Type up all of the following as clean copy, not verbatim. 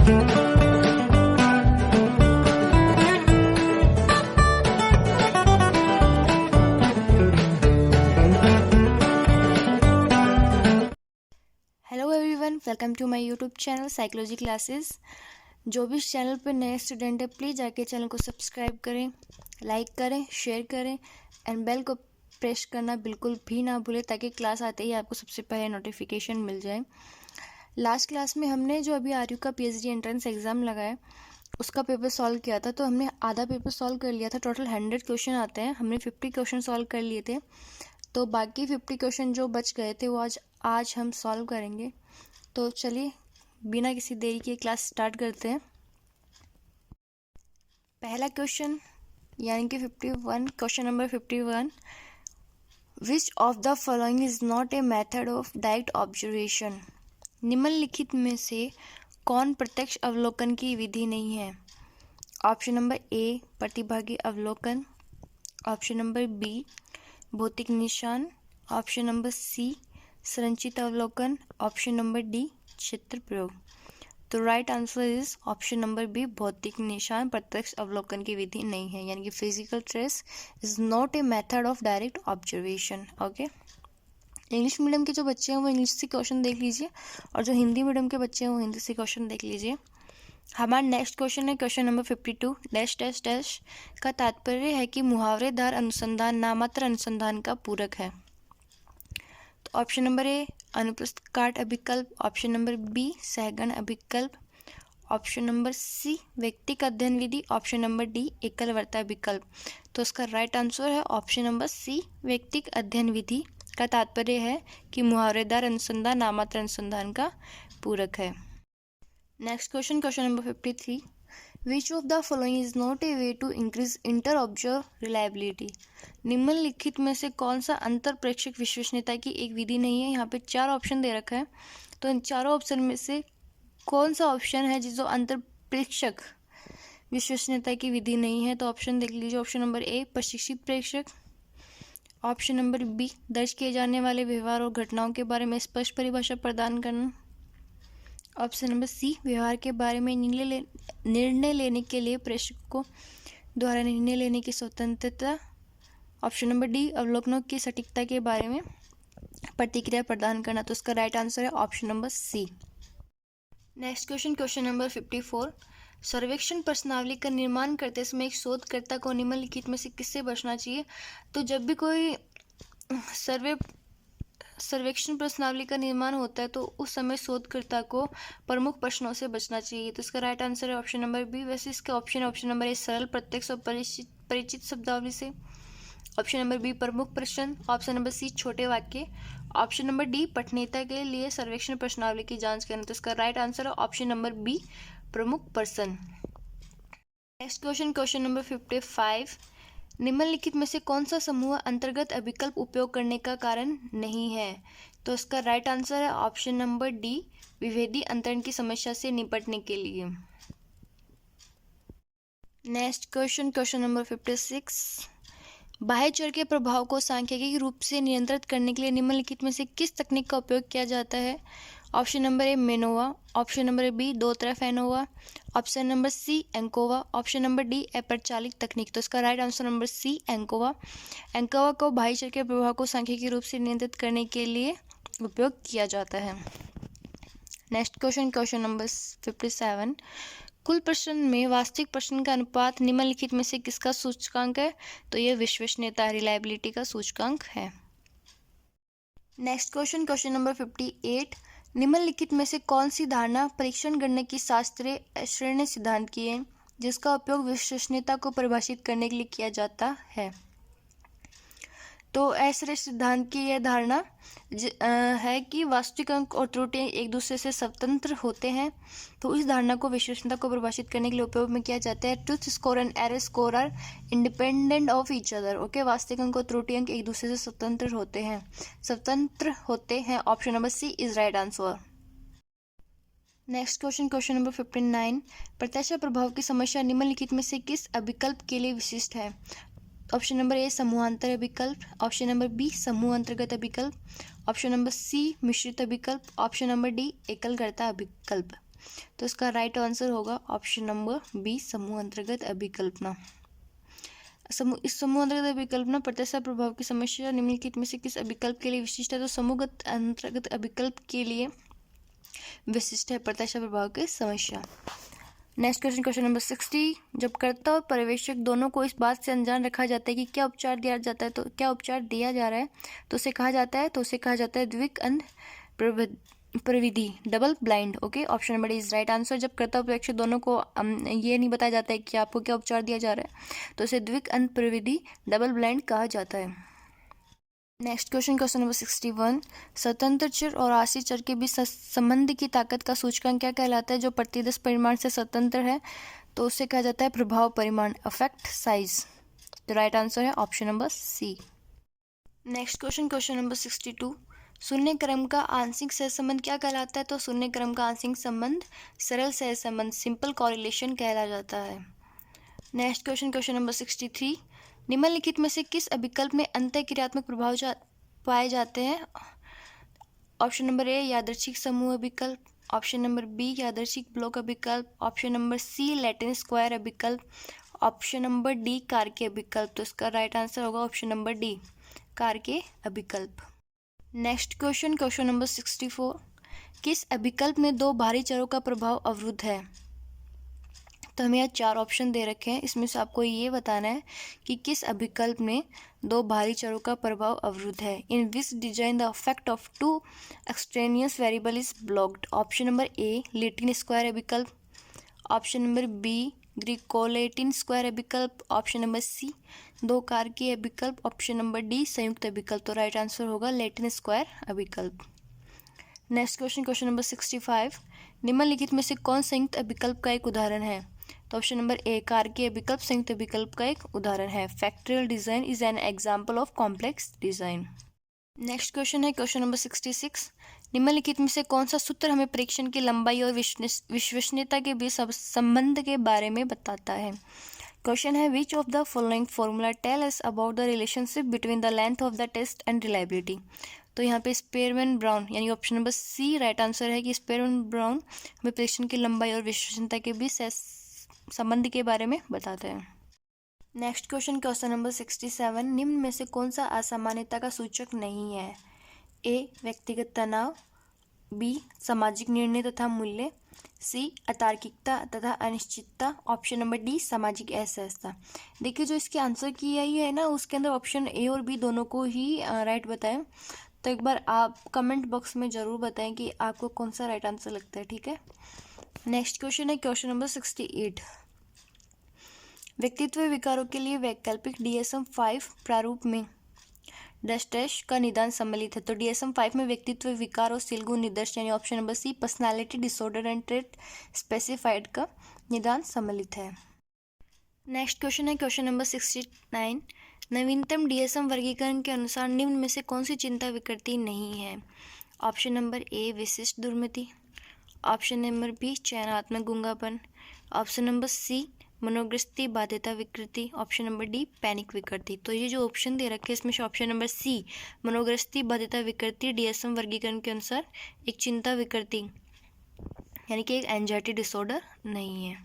Hello everyone, welcome to my YouTube channel psychology classes. जो भी इस चैनल पर नए स्टूडेंट है, प्लीज़ जाके चैनल को सब्सक्राइब करें, लाइक करें, शेयर करें एंड बेल को प्रेस करना बिल्कुल भी ना भूलें, ताकि क्लास आते ही आपको सबसे पहले नोटिफिकेशन मिल जाए। लास्ट क्लास में हमने जो अभी आरयू का पीएचडी एंट्रेंस एग्ज़ाम लगाया उसका पेपर सॉल्व किया था। तो हमने आधा पेपर सॉल्व कर लिया था। टोटल 100 क्वेश्चन आते हैं, हमने 50 क्वेश्चन सॉल्व कर लिए थे। तो बाकी 50 क्वेश्चन जो बच गए थे वो आज हम सॉल्व करेंगे। तो चलिए बिना किसी देरी के क्लास स्टार्ट करते हैं। पहला क्वेश्चन यानी कि 51, question number 51, which of the following is not a method of direct observation. निम्नलिखित में से कौन प्रत्यक्ष अवलोकन की विधि नहीं है? ऑप्शन नंबर ए प्रतिभागी अवलोकन, ऑप्शन नंबर बी भौतिक निशान, ऑप्शन नंबर सी संरचित अवलोकन, ऑप्शन नंबर डी क्षेत्र प्रयोग। तो right answer is option number B भौतिक निशान प्रत्यक्ष अवलोकन की विधि नहीं है, यानी कि physical trace is not a method of direct observation. Okay, English medium के जो बच्चे हैं वो इंग्लिश से क्वेश्चन देख लीजिए, और जो हिंदी मीडियम के बच्चे हैं वो हिंदी से क्वेश्चन देख लीजिए। हमारा नेक्स्ट क्वेश्चन है question number 52, dash dash dash का तात्पर्य है कि मुहावरेदार अनुसंधान नामात्र अनुसंधान का पूरक है। तो ऑप्शन नंबर ए अनुप्रस्थ काट अभिकल्प, ऑप्शन नंबर बी सहगण अभिकल्प, ऑप्शन नंबर सी व्यक्तिक अध्ययन विधि, ऑप्शन नंबर डी एकल वर्ता विकल्प। तो इसका राइट आंसर है ऑप्शन नंबर सी व्यक्तिक अध्ययन विधि का तात्पर्य है कि मुहावरेदार अनुसंधान नामात्र अनुसंधान का पूरक है। Next question, question number 53, which of the following is not a way to increase inter observe reliability. निम्नलिखित में से कौन सा अंतर प्रेक्षक विश्वसनीयता की एक विधि नहीं है? यहाँ पे 4 ऑप्शन दे रखा है, तो इन चारों ऑप्शन में से कौन सा ऑप्शन है जो अंतर प्रेक्षक विश्वसनीयता की विधि नहीं है? तो ऑप्शन देख लीजिए। ऑप्शन नंबर ए प्रशिक्षित प्रेक्षक, ऑप्शन नंबर बी दर्ज किए जाने वाले व्यवहार और घटनाओं के बारे में स्पष्ट परिभाषा प्रदान करना, ऑप्शन नंबर सी व्यवहार के बारे में निर्णय लेने के लिए प्रेक्षकों द्वारा निर्णय लेने की स्वतंत्रता, ऑप्शन नंबर डी अवलोकनों की सटीकता के बारे में प्रतिक्रिया प्रदान करना। तो इसका राइट आंसर है option number C. Next question, question number 54, सर्वेक्षण प्रश्नावली का निर्माण करते समय एक शोधकर्ता को निम्नलिखित में से किससे बचना चाहिए? तो जब भी कोई सर्वेक्षण प्रश्नावली का निर्माण होता है तो उस समय शोधकर्ता को प्रमुख प्रश्नों से बचना चाहिए। तो इसका राइट आंसर है ऑप्शन नंबर बी। वैसे इसका ऑप्शन नंबर ए सरल प्रत्यक्ष और परिचित शब्दावली से, ऑप्शन नंबर बी प्रमुख प्रश्न, ऑप्शन नंबर सी छोटे वाक्य, ऑप्शन नंबर डी पठनीयता के लिए सर्वेक्षण प्रश्नावली की जांच करना। तो इसका राइट आंसर है ऑप्शन नंबर बी प्रमुख प्रश्न। नेक्स्ट क्वेश्चन, क्वेश्चन नंबर 55, निम्नलिखित में से कौन सा समूह अंतर्गत अभिकल्प उपयोग करने का कारण नहीं है? तो इसका राइट आंसर है ऑप्शन नंबर डी विभेदी अंतरण की समस्या से निपटने के लिए। नेक्स्ट क्वेश्चन, क्वेश्चन नंबर 56, बाह्य चर के प्रभाव को सांख्यिकीय रूप से नियंत्रित करने के लिए निम्नलिखित में से किस तकनीक का उपयोग किया जाता है? Option number A MANOVA, option number B दो तरफ ANOVA, option number C ANCOVA, option number D अप्रचालित तकनीक। तो इसका right answer number C ANCOVA. ANCOVA को बाह्य चर के प्रभाव को सांख्यिकीय रूप से नियंत्रित करने के लिए उपयोग किया जाता है। नेक्स्ट क्वेश्चन, क्वेश्चन नंबर 57, कुल प्रश्न में वास्तविक प्रश्न का अनुपात निम्नलिखित में से किसका सूचकांक है? तो यह विश्वसनीयता रिलायबिलिटी का सूचकांक है। नेक्स्ट क्वेश्चन, क्वेश्चन नंबर 58, निम्नलिखित में से कौन सी धारणा परीक्षण गणना की शास्त्रीय अश्रयण सिद्धांत की है जिसका उपयोग विश्वसनीयता को परिभाषित करने के लिए किया जाता है? तो ऐश्वर्य सिद्धांत की यह धारणा है कि वास्तविक अंक और त्रुटियां एक दूसरे से स्वतंत्र होते हैं। तो इस धारणा को विश्वसनीयता को परिभाषित करने के लिए उपयोग में किया जाता है। Truth score and error score are independent of each other. Okay, वास्तविक अंक और त्रुटि अंक एक दूसरे से स्वतंत्र होते हैं। Option number C is right answer. Next question, question number 59, प्रत्याशा प्रभाव की समस्या निम्नलिखित में से किस अभिकल्प के लिए विशिष्ट है? ऑप्शन नंबर ए समूहांतर अभिकल्प, ऑप्शन नंबर बी समूह अंतर्गत अभिकल्प, ऑप्शन नंबर सी मिश्रित अभिकल्प, ऑप्शन नंबर डी एकलकर्ता अभिकल्प। तो इसका राइट आंसर होगा ऑप्शन नंबर बी, समूह अंतर्गत अभिकल्पना। इस समूह अंतर्गत अभिकल्पना प्रत्याशा प्रभाव की समस्या निम्नलिखित में से किस अभिकल्प के लिए विशिष्ट है? तो समूहगत अंतर्गत अभिकल्प के लिए विशिष्ट है प्रत्याशा प्रभाव की समस्या। Next question number 60। जब कर्ता और पर्यवेक्षक दोनों को इस बात से अनजान रखा जाता है कि क्या उपचार दिया जा रहा है, तो उसे कहा जाता है द्विक अंध प्रविधि, double blind. Okay, option number is right answer. जब कर्ता और पर्यवेक्षक दोनों को ये नहीं बताया जाता है कि आपको क्या उपचार दिया जा रहा है, तो उसे द्विक अंध प्रविधि, डबल ब्लाइंड कहा जाता है। Next question number 61। स्वतंत्र चर और आश्रित चर के बीच संबंध की ताकत का सूचकांक क्या कहलाता है? जो प्रतिदश परिमाण से स्वतंत्र है, तो उसे कहा जाता है प्रभाव परिमाण, अफेक्ट साइज। तो राइट आंसर है option number C. Next question number 62। शून्य क्रम का आंशिक सहसंबंध क्या कहलाता है? तो शून्य क्रम का आंशिक संबंध सरल सहसंबंध, सिंपल कॉरिलेशन कहला जाता है। Next question number 63। निम्नलिखित में से किस अभिकल्प में अंतःक्रियात्मक प्रभाव पाए जाते हैं? ऑप्शन नंबर ए यादृच्छिक समूह अभिकल्प, ऑप्शन नंबर बी यादृच्छिक ब्लॉक अभिकल्प, option number C Latin square अभिकल्प, ऑप्शन नंबर डी कारके अभिकल्प। तो इसका राइट आंसर होगा ऑप्शन नंबर डी, कारके अभिकल्प। Next question number 64। किस अभिकल्प में दो बाहरी चरों का प्रभाव अवरुद्ध है? तो हमें यहाँ 4 ऑप्शन दे रखे हैं, इसमें से आपको ये बताना है कि किस अभिकल्प में दो बाहरी चरों का प्रभाव अवरुद्ध है। In which design the effect of 2 extraneous variable is blocked. Option number A Latin square अभिकल्प, option number B Graeco-Latin square अभिकल्प, ऑप्शन नंबर सी 2 कारकीय अभिकल्प, ऑप्शन नंबर डी संयुक्त अभिकल्प। तो राइट आंसर होगा लैटिन स्क्वायर अभिकल्प। Next question number 65। निम्नलिखित में से कौन संयुक्त अभिकल्प का एक उदाहरण है? तो ऑप्शन नंबर ए कारकीय अभिकल्प संयुक्त अभिकल्प का एक उदाहरण है। Factorial design is an example of complex design. Next question number 66। निम्नलिखित में से कौन सा सूत्र हमें परीक्षण की लंबाई और विश्वसनीयता के बीच संबंध के बारे में बताता है? क्वेश्चन है which of the following formula tell us about the relationship between the length of the test and reliability. तो यहाँ पे स्पेरमैन ब्राउन यानी option number C right answer है कि स्पेरमैन ब्राउन हमें परीक्षण की लंबाई और विश्वसनीयता के बीच संबंध के बारे में बताते हैं। Next question number 67। निम्न में से कौन सा असामान्यता का सूचक नहीं है? ए व्यक्तिगत तनाव, बी सामाजिक निर्णय तथा मूल्य, सी अतार्किकता तथा अनिश्चितता, ऑप्शन नंबर डी सामाजिक असहजता। देखिए जो इसके आंसर की है ना, उसके अंदर ऑप्शन ए और बी दोनों को ही राइट बताएं। तो एक बार आप कमेंट बॉक्स में ज़रूर बताएं कि आपको कौन सा राइट आंसर लगता है, ठीक है। Next question number 68। व्यक्तित्व विकारों के लिए वैकल्पिक DSM-5 प्रारूप में डैश का निदान सम्मिलित है। तो DSM-5 में व्यक्तित्व विकार और शील गुण निदर्श यानी option number C personality disorder and trait specified का निदान सम्मिलित है। Next question number 69। नवीनतम DSM वर्गीकरण के अनुसार निम्न में से कौन सी चिंता विकृति नहीं है? ऑप्शन नंबर ए विशिष्ट दुर्मति, ऑप्शन नंबर बी चयनात्मक गूंगापन, ऑप्शन नंबर सी मनोग्रस्ती बाध्यता विकृति, ऑप्शन नंबर डी पैनिक विकृति। तो ये जो ऑप्शन दे रखे हैं इसमें से ऑप्शन नंबर सी मनोग्रस्ती बाध्यता विकृति DSM वर्गीकरण के अनुसार एक चिंता विकृति यानी कि एक एंजाइटी डिसऑर्डर नहीं है।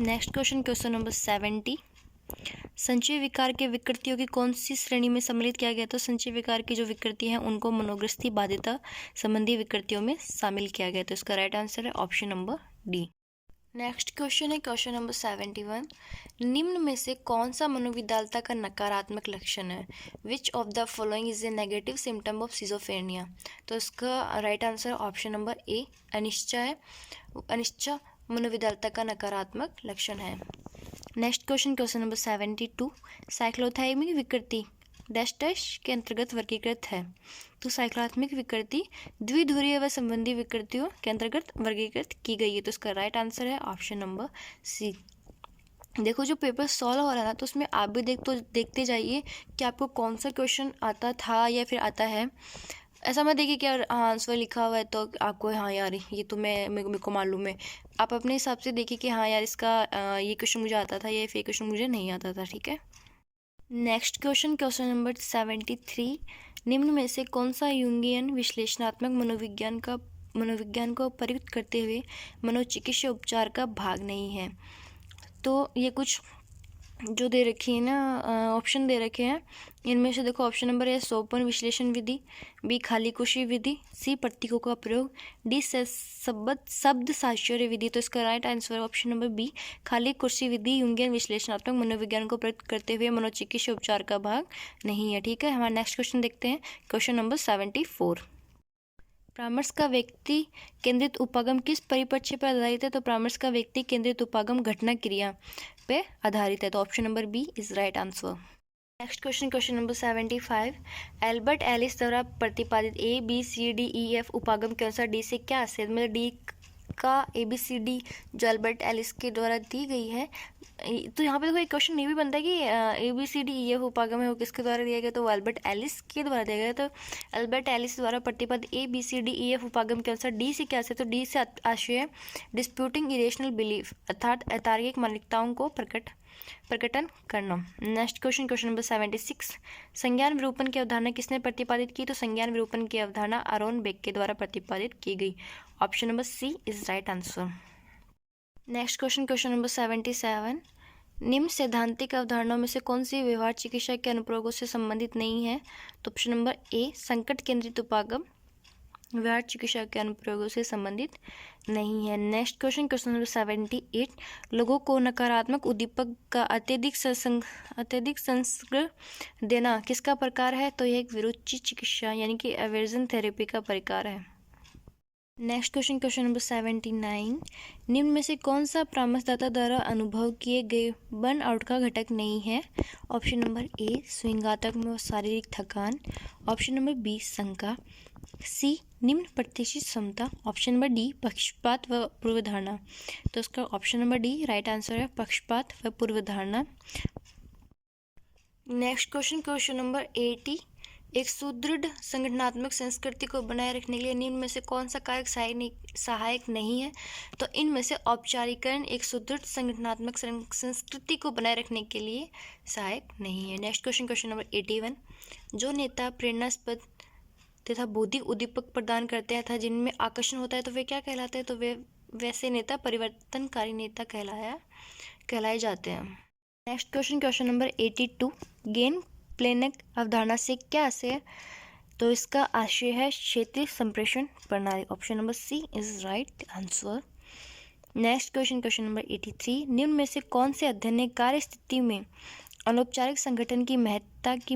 Next question number 70। संचय विकार के विकृतियों की कौन सी श्रेणी में सम्मिलित किया गया? तो संचय विकार की जो विकृति हैं उनको मनोग्रस्ती बाध्यता संबंधी विकृतियों में शामिल किया गया। तो इसका राइट आंसर है option number D. Next question number 71। निम्न में से कौन सा मनोविकलता का नकारात्मक लक्षण है? Which of the following is a negative symptom of schizophrenia? तो इसका right answer option number A अनिश्चय है। अनिश्चय मनोविकलता का नकारात्मक लक्षण है। Next question number 72। साइक्लोथाइमिक विकृति डैश के अंतर्गत वर्गीकृत है। तो साइक्लोथाइमिक विकृति द्विध्रुवीय व संबंधी विकृतियों के अंतर्गत वर्गीकृत की गई है। तो इसका राइट आंसर है ऑप्शन नंबर सी। देखो जो पेपर सॉल्व हो रहा है ना, तो उसमें आप भी देखते जाइए कि आपको कौन सा क्वेश्चन आता था या फिर आता है। ऐसा मत देखिए कि यार आंसर लिखा हुआ है तो आपको हाँ यार ये तो मेरे को मालूम है। आप अपने हिसाब से देखिए कि हाँ यार इसका ये क्वेश्चन मुझे आता था, ये फिर क्वेश्चन मुझे नहीं आता था, ठीक है। Next question number 73। निम्न में से कौन सा यूंगियन विश्लेषणात्मक मनोविज्ञान का मनोविज्ञान को प्रयुक्त करते हुए मनोचिकित्सा उपचार का भाग नहीं है। तो ये कुछ जो दे रखी है ना ऑप्शन दे रखे हैं, इनमें से देखो ऑप्शन नंबर ए सोपन विश्लेषण विधि, बी खाली कुशी विधि, सी प्रतीकों का प्रयोग, डी शब्द साश्चर्य विधि। तो इसका राइट आंसर है ऑप्शन नंबर बी खाली कुर्सी विधि यूंगियन विश्लेषणात्मक मनोविज्ञान को प्रयुक्त करते हुए मनोचिकित्सा उपचार का भाग नहीं है। ठीक है, हमारा नेक्स्ट क्वेश्चन देखते हैं, क्वेश्चन नंबर 74। परामर्श का व्यक्ति केंद्रित उपागम किस परिप्रेक्ष्य पर आधारित है? तो परामर्श का व्यक्ति केंद्रित उपागम घटना क्रिया पे आधारित है। तो option number B is right answer. Next question, question number 75। Albert Ellis द्वारा प्रतिपादित A B C D E F उपागम के अनुसार डी से क्या आशय, मतलब डी का ए बी सी डी जो एल्बर्ट एलिस के द्वारा दी गई है। तो यहाँ पे देखो एक क्वेश्चन ये भी बनता है कि A B C D E F उपागम है वो किसके द्वारा दिया गया? तो वो एल्बर्ट एलिस के द्वारा दिया गया। तो एल्बर्ट एलिस द्वारा प्रतिपादित A B C D E F उपागम के अनुसार डी से क्या आशय? तो डी से आशय है डिस्प्यूटिंग इरेशनल बिलीफ, अर्थात अतार्किक मान्यताओं को प्रकटन करना। Next question, question number 76। संज्ञान विरूपण की अवधारणा किसने प्रतिपादित की? तो संज्ञान विरूपण की अवधारणा आरोन बेक के द्वारा प्रतिपादित की गई। Option number C is right answer. Next question, question number 77। निम्न सैद्धांतिक अवधारणाओं में से कौन सी व्यवहार चिकित्सा के अनुप्रयोगों से संबंधित नहीं है? तो ऑप्शन नंबर ए संकट केंद्रित उपागम व्यवहार चिकित्सा के अनुप्रयोगों से संबंधित नहीं है। Next question, question number 78। लोगों को नकारात्मक उद्दीपक का अत्यधिक संसर्ग देना किसका प्रकार है? तो यह एक विरुचि चिकित्सा यानी कि एवर्जन थेरेपी का प्रकार है। Next question, question number 79। निम्न में से कौन सा परामर्शदाता द्वारा अनुभव किए गए बर्न आउट का घटक नहीं है? ऑप्शन नंबर ए स्विंगात्मक व शारीरिक थकान, ऑप्शन नंबर बी शंका, सी निम्न प्रत्याशित क्षमता, ऑप्शन नंबर डी पक्षपात व पूर्वधारणा। तो इसका option number D right answer है पक्षपात व पूर्वधारणा। Next question, question number 80। एक सुदृढ़ संगठनात्मक संस्कृति को बनाए रखने के लिए निम्न में से कौन सा कारक सहायक नहीं है? तो इनमें से औपचारिकरण एक सुदृढ़ संगठनात्मक संस्कृति को बनाए रखने के लिए सहायक नहीं है। Next question, question number 81। जो नेता प्रेरणास्पद तथा बौद्धिक उद्दीपक प्रदान करते हैं तथा जिनमें आकर्षण होता है तो वे क्या कहलाते हैं? तो वे वैसे नेता परिवर्तनकारी नेता कहलाए जाते हैं। Next question, question number 82। गेन प्लेनक अवधारणा से क्या आशय है? तो इसका आशय है क्षेत्रीय संप्रेषण प्रणाली। Option number C is right answer. Next question, question number 83। निम्न में से कौन से अध्ययन ने कार्य स्थिति में अनौपचारिक संगठन की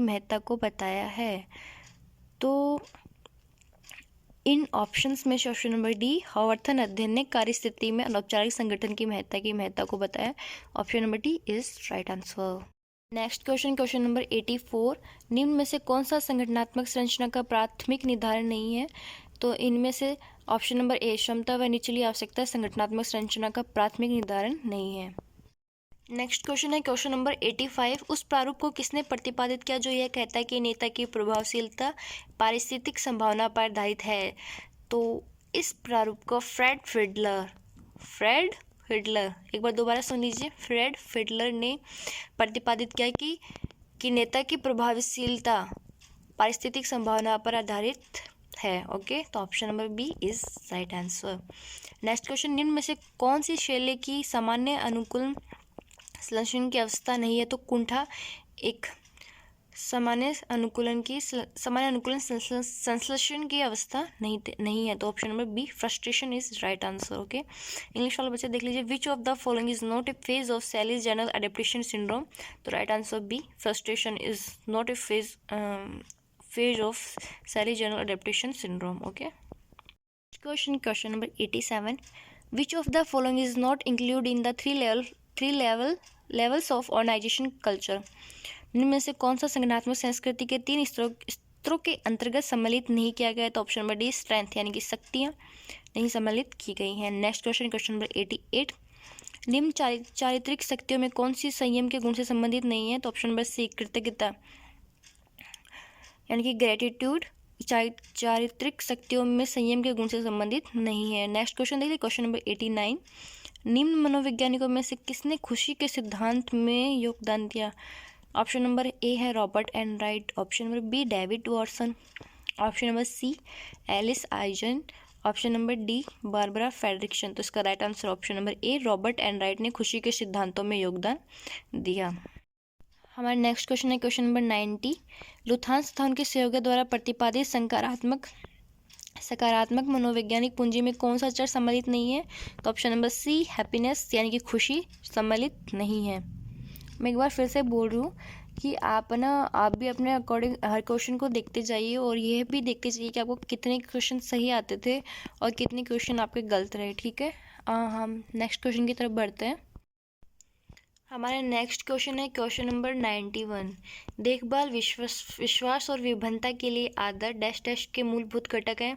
महत्ता को बताया है? तो इन ऑप्शंस में से ऑप्शन नंबर डी हॉवर्थन अध्ययन ने कार्यस्थिति में अनौपचारिक संगठन की महत्ता को बताया। Option number D is right answer. Next question, question number 84। निम्न में से कौन सा संगठनात्मक संरचना का प्राथमिक निर्धारण नहीं है? तो इनमें से ऑप्शन नंबर ए क्षमता व निचली आवश्यकता संगठनात्मक संरचना का प्राथमिक निर्धारण नहीं है। नेक्स्ट क्वेश्चन है क्वेश्चन नंबर 85। उस प्रारूप को किसने प्रतिपादित किया जो यह कहता है कि नेता की प्रभावशीलता पारिस्थितिक संभावना पर आधारित है? तो इस प्रारूप को फ्रेड फिडलर एक बार दोबारा सुन लीजिए, फ्रेड फिडलर ने प्रतिपादित किया कि नेता की प्रभावशीलता पारिस्थितिक संभावना पर आधारित है। ओके, तो option number B is right answer. Next question, निम्न में से कौन सी शैली की सामान्य अनुकूलन संश्लेषण की अवस्था नहीं है? तो कुंठा एक सामान्य अनुकूलन संश्लेषण की अवस्था नहीं है। तो option number B frustration is right answer. Okay, English वाले बच्चे देख लीजिए, which of the following is not a phase of Selye's general adaptation syndrome? तो right answer B frustration is not a phase of Selye's general adaptation syndrome. Okay, question number 87। Which of the following is not include in the three levels of organisation culture? इनमें से कौन सा संगठनात्मक संस्कृति के 3 स्तरों के अंतर्गत सम्मिलित नहीं किया गया है? तो ऑप्शन नंबर डी स्ट्रेंथ यानी कि शक्तियाँ नहीं सम्मिलित की गई हैं। Next question, question number 88। निम्न चारित्रिक शक्तियों में कौन सी संयम के गुण से संबंधित नहीं है? तो ऑप्शन नंबर सी कृतज्ञता यानी कि ग्रेटिट्यूड चारित्रिक शक्तियों में संयम के गुण से संबंधित नहीं है। नेक्स्ट क्वेश्चन देखिए, क्वेश्चन नंबर 89। निम्न मनोवैज्ञानिकों में से किसने खुशी के सिद्धांत में योगदान दिया? ऑप्शन नंबर ए है Robert Enright, option number B David Watson, option number C Alice Isen, option number D Barbara Fredrickson. तो इसका right answer option number A Robert Enright ने खुशी के सिद्धांतों में योगदान दिया। हमारा नेक्स्ट क्वेश्चन है क्वेश्चन नंबर 90। लुथांस तथा उनके सहयोगियों द्वारा प्रतिपादित सकारात्मक मनोवैज्ञानिक पूंजी में कौन सा चर सम्मिलित नहीं है? तो ऑप्शन नंबर सी हैप्पीनेस यानी कि खुशी सम्मिलित नहीं है। मैं एक बार फिर से बोल रही हूँ कि आप भी अपने अकॉर्डिंग हर क्वेश्चन को देखते जाइए और यह भी देखते जाइए कि आपको कितने क्वेश्चन सही आते थे और कितने क्वेश्चन आपके गलत रहे। ठीक है, हम नेक्स्ट क्वेश्चन की तरफ बढ़ते हैं। हमारा नेक्स्ट क्वेश्चन है क्वेश्चन नंबर 91। देखभाल विश्वास और विभिन्नता के लिए आदर डैश डैश के मूलभूत घटक हैं।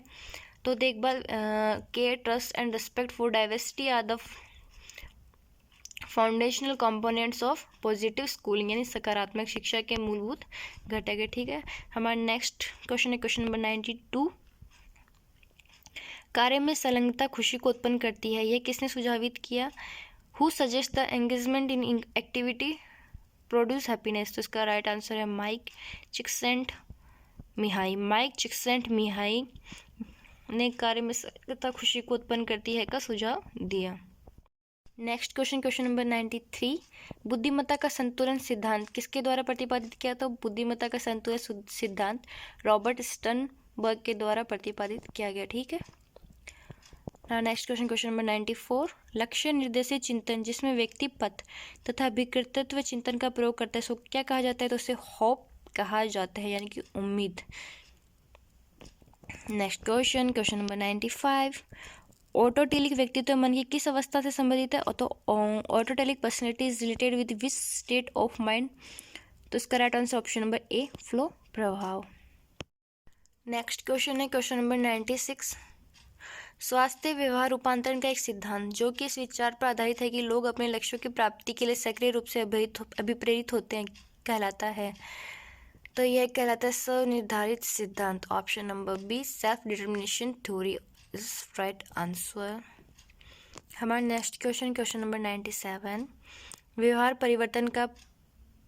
तो देखभाल care trust and respect for diversity are the foundational components of positive schooling यानी सकारात्मक शिक्षा के मूलभूत घटक है। ठीक है, हमारा नेक्स्ट क्वेश्चन है क्वेश्चन नंबर 92। कार्य में संलग्नता खुशी को उत्पन्न करती है, यह किसने सुझावित किया? Who suggest the engagement in activity produce happiness. तो इसका राइट आंसर है माइक चिक्सेंट-मिहाई ने कार्य में संलग्नता खुशी को उत्पन्न करती है का सुझाव दिया। Next question number 93। बुद्धिमत्ता का संतुलन सिद्धांत किसके द्वारा प्रतिपादित किया? तो बुद्धिमत्ता का संतुलन सिद्धांत रॉबर्ट स्टर्नबर्ग के द्वारा प्रतिपादित किया गया। ठीक है, नेक्स्ट क्वेश्चन नंबर 94। लक्ष्य निर्देशित चिंतन जिसमें व्यक्ति पथ तथा अभिकृतत्व चिंतन का प्रयोग करता है सो क्या कहा जाता है? तो उसे होप कहा जाता है यानी कि उम्मीद। Next question number 95। ऑटोटेलिक व्यक्तित्व मन की किस अवस्था से संबंधित है? तो autotelic personality is related with which state of mind? तो इसका right answer option number A flow प्रभाव। नेक्स्ट क्वेश्चन है क्वेश्चन नंबर 96। स्वास्थ्य व्यवहार रूपांतरण का एक सिद्धांत जो कि इस विचार पर आधारित है कि लोग अपने लक्ष्यों की प्राप्ति के लिए सक्रिय रूप से अभिप्रेरित होते हैं कहलाता है। तो यह कहलाता है स्वनिर्धारित सिद्धांत। Option number be self determination theory is right answer. हमारा नेक्स्ट क्वेश्चन नंबर 97। व्यवहार परिवर्तन का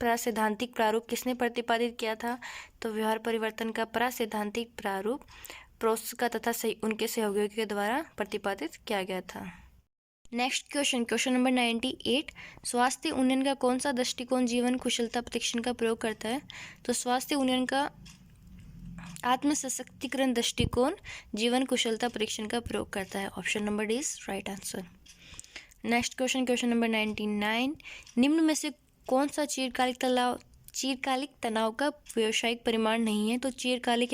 प्रासैद्धांतिक प्रारूप किसने प्रतिपादित किया था? तो व्यवहार परिवर्तन का प्रासैद्धांतिक प्रारूप प्रोत्सका तथा उनके सहयोगियों के द्वारा प्रतिपादित किया गया था। Next question number 98। स्वास्थ्य उन्नयन का कौन सा दृष्टिकोण जीवन कुशलता परीक्षण का प्रयोग करता है? तो स्वास्थ्य उन्नयन का आत्म सशक्तिकरण दृष्टिकोण जीवन कुशलता परीक्षण का प्रयोग करता है। Option number D is right answer. Next question number 99। निम्न में से कौन सा चिरकालिक तनाव का व्यावसायिक परिमाण नहीं है? तो चिरकालिक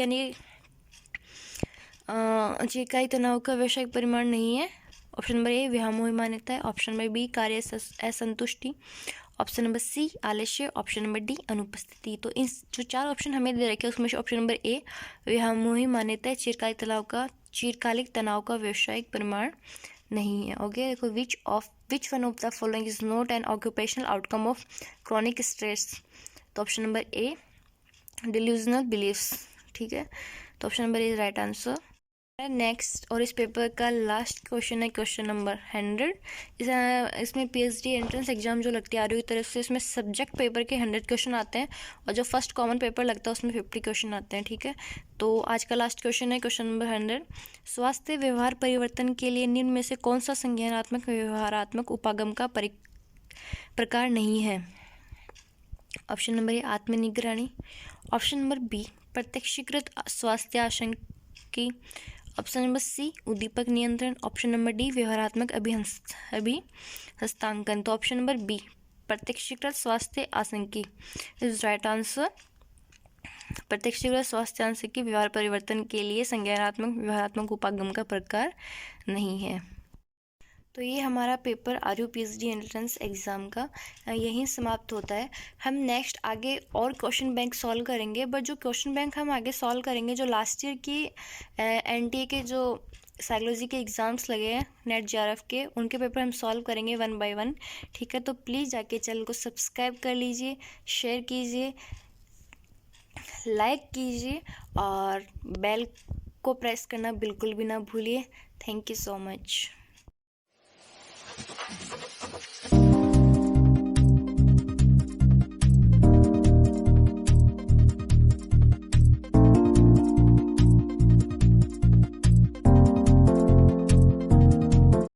तनाव का व्यावसायिक परिमाण नहीं है। ऑप्शन नंबर ए व्यामोही मान्यता है। ऑप्शन नंबर बी कार्य असंतुष्टि। ऑप्शन नंबर सी आलस्य। ऑप्शन नंबर डी अनुपस्थिति। तो इन जो 4 ऑप्शन हमें दे रखे हैं उसमें से ऑप्शन नंबर ए व्यामोही मान्यता है चिरकालिक तनाव का व्यावसायिक परिमाण नहीं है। ओके, देखो which one of the following is not an occupational outcome of chronic stress? तो option number A delusional beliefs. ठीक है, तो option number A right answer. Next और इस पेपर का लास्ट क्वेश्चन है क्वेश्चन नंबर 100। इसमें पीएचडी एंट्रेंस एग्जाम जो लगती है आरयू की तरफ से इसमें सब्जेक्ट पेपर के 100 क्वेश्चन आते हैं और जो फर्स्ट कॉमन पेपर लगता है उसमें 50 क्वेश्चन आते हैं। ठीक है, तो आज का लास्ट क्वेश्चन है क्वेश्चन नंबर 100। स्वास्थ्य व्यवहार परिवर्तन के लिए निम्न में से कौन सा संज्ञानात्मक व्यवहारात्मक उपागम का प्रकार नहीं है? ऑप्शन नंबर ए आत्मनिगरानी। ऑप्शन नंबर बी प्रत्यक्षीकृत स्वास्थ्य आशंकी। ऑप्शन नंबर सी उद्दीपक नियंत्रण। ऑप्शन नंबर डी व्यवहारात्मक अभिहस्तांकन। तो ऑप्शन नंबर बी प्रत्यक्षीकृत स्वास्थ्य आशंकी इज राइट आंसर। प्रत्यक्षीकृत स्वास्थ्य आशंकी व्यवहार परिवर्तन के लिए संज्ञानात्मक व्यवहारात्मक उपागम का प्रकार नहीं है। तो ये हमारा paper RU PhD entrance exam का यहीं समाप्त होता है। हम नेक्स्ट आगे और क्वेश्चन बैंक सॉल्व करेंगे, बट जो क्वेश्चन बैंक हम आगे सॉल्व करेंगे जो लास्ट ईयर की एनटीए के जो साइकोलॉजी के एग्ज़ाम्स लगे हैं नेट जेआरएफ के, उनके पेपर हम सॉल्व करेंगे 1 बाय 1। ठीक है, तो प्लीज़ जाके चैनल को सब्सक्राइब कर लीजिए, शेयर कीजिए, लाइक कीजिए और बेल को प्रेस करना बिल्कुल भी ना भूलिए। Thank you so much.